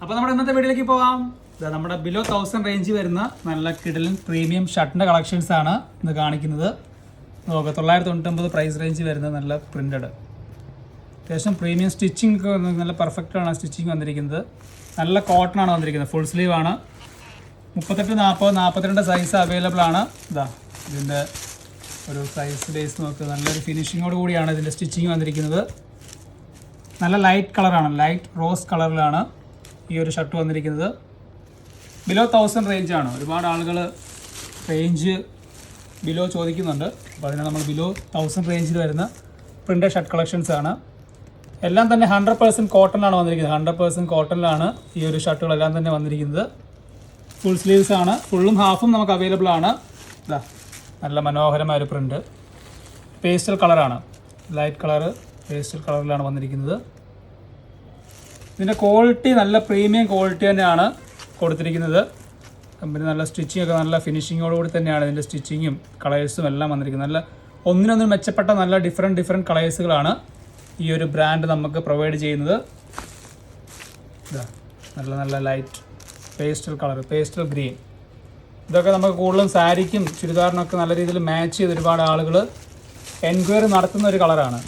അപ്പോൾ നമ്മുടെ ഇന്നത്തെ വീഡിയോയിലേക്ക് പോകാം. നമ്മുടെ ബിലോ 1000 റേഞ്ച് വരുന്ന നല്ല കിടിലൻ പ്രീമിയം ഷർട്ടിൻ്റെ കളക്ഷൻസ് ആണ് ഇന്ന് കാണിക്കുന്നത്. നോക്കുക, 999 പ്രൈസ് റേഞ്ച് വരുന്ന നല്ല പ്രിന്റഡ്, അത്യാവശ്യം പ്രീമിയം സ്റ്റിച്ചിങ് ഒക്കെ നല്ല പെർഫെക്റ്റ് ആണ് സ്റ്റിച്ചിങ് വന്നിരിക്കുന്നത്. നല്ല കോട്ടൺ ആണ് വന്നിരിക്കുന്നത്, ഫുൾ സ്ലീവ് ആണ്. 38, 40, 42 സൈസ് അവൈലബിൾ ആണ്. ഇതിൻ്റെ ഒരു സൈസ് ബേസ് നോക്കുക, നല്ലൊരു ഫിനിഷിങ്ങോട് കൂടിയാണ് ഇതിൻ്റെ സ്റ്റിച്ചിങ് വന്നിരിക്കുന്നത്. നല്ല ലൈറ്റ് കളറാണ്, ലൈറ്റ് റോസ് കളറിലാണ് ഈ ഒരു ഷർട്ട് വന്നിരിക്കുന്നത്. ബിലോ 1000 റേഞ്ചാണ്. ഒരുപാട് ആളുകൾ റേഞ്ച് ബിലോ ചോദിക്കുന്നുണ്ട്, അപ്പോൾ അതിന് നമ്മൾ ബിലോ 1000 റേഞ്ചിൽ വരുന്ന പ്രിൻ്റഡ് ഷർട്ട് കളക്ഷൻസ് ആണ്. എല്ലാം തന്നെ 100% കോട്ടണിലാണ് വന്നിരിക്കുന്നത്. 100% കോട്ടണിലാണ് ഈ ഒരു ഷർട്ടുകളെല്ലാം തന്നെ വന്നിരിക്കുന്നത്. ഫുൾ സ്ലീവ്സ് ആണ്, ഫുള്ളും ഹാഫും നമുക്ക് അവൈലബിൾ ആണ്. നല്ല മനോഹരമായ ഒരു പ്രിൻ്റ്, പേസ്റ്റൽ കളറാണ്, ലൈറ്റ് കളറ് പേസ്റ്റൽ കളറിലാണ് വന്നിരിക്കുന്നത്. ഇതിൻ്റെ ക്വാളിറ്റി നല്ല പ്രീമിയം ക്വാളിറ്റി തന്നെയാണ് കൊടുത്തിരിക്കുന്നത്. കമ്പനി നല്ല സ്റ്റിച്ചിങ് ഒക്കെ നല്ല ഫിനിഷിങ്ങോടുകൂടി തന്നെയാണ് ഇതിൻ്റെ സ്റ്റിച്ചിങ്ങും കളേഴ്സും എല്ലാം വന്നിരിക്കുന്നത്. നല്ല ഒന്നിനൊന്നും മെച്ചപ്പെട്ട നല്ല ഡിഫറെൻറ്റ് കളേഴ്സുകളാണ് ഈ ഒരു ബ്രാൻഡ് നമുക്ക് പ്രൊവൈഡ് ചെയ്യുന്നത്. നല്ല നല്ല light pastel colour, pastel green, ഇതൊക്കെ നമുക്ക് കൂടുതലും സാരിക്കും ചുരിദാറിനൊക്കെ നല്ല രീതിയിൽ മാച്ച് ചെയ്ത് ഒരുപാട് ആളുകൾ എൻക്വയറി നടത്തുന്ന ഒരു കളറാണ്.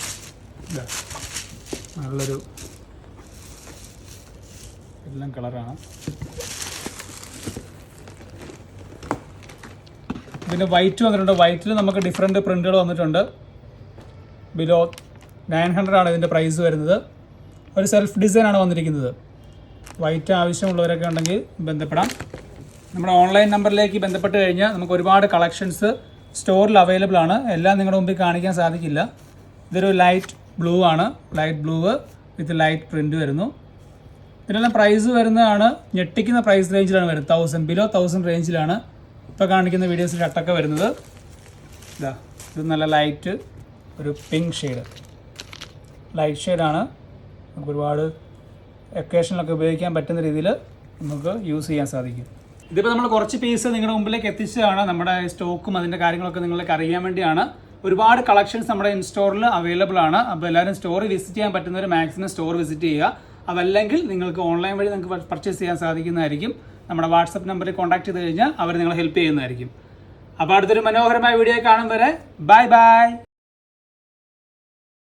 നല്ലൊരു എല്ലാം കളറാണ്. ഇതിൻ്റെ വൈറ്റ് വന്നിട്ടുണ്ട്. വൈറ്റിൽ നമുക്ക് ഡിഫറെൻറ്റ് പ്രിൻ്റുകൾ വന്നിട്ടുണ്ട്. ബിലോ 900 ആണ് ഇതിൻ്റെ പ്രൈസ് വരുന്നത്. ഒരു സെൽഫ് ഡിസൈനാണ് വന്നിരിക്കുന്നത്. വൈറ്റ് ആവശ്യമുള്ളവരൊക്കെ ഉണ്ടെങ്കിൽ ബന്ധപ്പെടാം. നമ്മുടെ ഓൺലൈൻ നമ്പറിലേക്ക് ബന്ധപ്പെട്ട് കഴിഞ്ഞാൽ നമുക്ക് ഒരുപാട് കളക്ഷൻസ് സ്റ്റോറിൽ അവൈലബിൾ ആണ്. എല്ലാം നിങ്ങളുടെ മുമ്പിൽ കാണിക്കാൻ സാധിക്കില്ല. ഇതൊരു ലൈറ്റ് ബ്ലൂ ആണ്, light blue with light print വരുന്നു. ഇതിനെല്ലാം പ്രൈസ് വരുന്നതാണ് ഞെട്ടിക്കുന്ന പ്രൈസ് റേഞ്ചിലാണ് വരുന്നത്. 1000 ബിലോ 1000 റേഞ്ചിലാണ് ഇപ്പോൾ കാണിക്കുന്ന വീഡിയോസിൽ ഷർട്ടൊക്കെ വരുന്നത്. ഇത് നല്ല ലൈറ്റ് ഒരു പിങ്ക് ഷെയ്ഡ്, ലൈറ്റ് ഷെയ്ഡാണ്. നമുക്ക് ഒരുപാട് ഒക്കേഷനിലൊക്കെ ഉപയോഗിക്കാൻ പറ്റുന്ന രീതിയിൽ നമുക്ക് യൂസ് ചെയ്യാൻ സാധിക്കും. ഇതിപ്പോൾ നമ്മൾ കുറച്ച് പീസ് നിങ്ങളുടെ മുമ്പിലേക്ക് എത്തിച്ചതാണ്. നമ്മുടെ സ്റ്റോക്കും അതിൻ്റെ കാര്യങ്ങളൊക്കെ നിങ്ങൾക്ക് അറിയാൻ വേണ്ടിയാണ്. ഒരുപാട് കളക്ഷൻസ് നമ്മുടെ ഇൻസ്റ്റോറിൽ അവൈലബിൾ ആണ്. അപ്പോൾ എല്ലാവരും സ്റ്റോറിൽ വിസിറ്റ് ചെയ്യാൻ പറ്റുന്നവർ മാക്സിമം സ്റ്റോർ വിസിറ്റ് ചെയ്യുക. അതല്ലെങ്കിൽ നിങ്ങൾക്ക് ഓൺലൈൻ വഴി നിങ്ങൾക്ക് പർച്ചേസ് ചെയ്യാൻ സാധിക്കുന്നതായിരിക്കും. നമ്മുടെ വാട്സപ്പ് നമ്പറിൽ കോൺടാക്ട് ചെയ്ത് കഴിഞ്ഞാൽ അവർ നിങ്ങളെ ഹെൽപ്പ് ചെയ്യുന്നതായിരിക്കും. അപ്പോൾ അടുത്തൊരു മനോഹരമായ വീഡിയോ കാണും വരെ ബൈ ബൈ.